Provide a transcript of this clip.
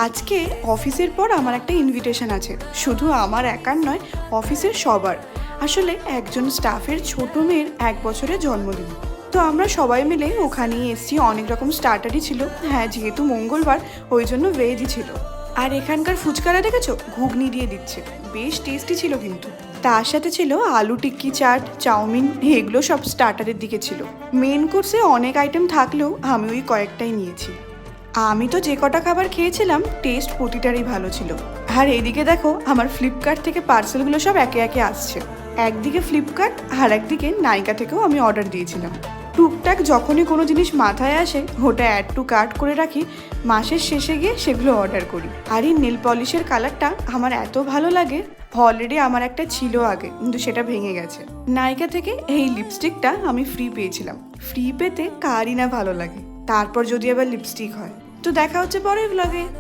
আজকে অফিসের পর আমার একটা ইনভিটেশন আছে, শুধু আমার একার নয়, অফিসের সবার। আসলে একজন স্টাফের ছোট মেয়ের 1 বছরের জন্মদিন। তো আমরা সবাই মিলে ওখানেই এসেছি। অনেক রকম স্টার্টারই ছিল, হ্যাঁ যেহেতু মঙ্গলবার ওই জন্য ভেজই ছিল। আর এখানকার ফুচকারা দেখেছো, ঘুগনি দিয়ে দিচ্ছে, বেশ টেস্টি ছিল কিন্তু। তার সাথে ছিল আলু টিক্কি, চাট, চাউমিন, এগুলো সব স্টার্টারের দিকে ছিল। মেন কোর্সে অনেক আইটেম থাকলেও আমি ওই কয়েকটাই নিয়েছি। আমি তো যে কটা খাবার খেয়েছিলাম টেস্ট প্রতিটারই ভালো ছিল। আর এইদিকে দেখো, আমার ফ্লিপকার্ট থেকে পার্সেলগুলো সব একে একে আসছে। একদিকে ফ্লিপকার্ট আর একদিকে নাইকা থেকেও আমি অর্ডার দিয়েছিলাম। টুকটাক যখনই কোনো জিনিস মাথায় আসে ওটা অ্যাড টু কার্ট করে রাখি, মাসের শেষে গিয়ে সেগুলো অর্ডার করি। আর এই নেল পলিশের কালারটা আমার এত ভালো লাগে। অলরেডি আমার একটা ছিল আগে, কিন্তু সেটা ভেঙে গেছে। নাইকা থেকে এই লিপস্টিকটা আমি ফ্রি পেয়েছিলাম। ফ্রি পেতে কারই না ভালো লাগে, তারপর যদি আবার লিপস্টিক হয়। তো দেখা হচ্ছে পরের ব্লগে।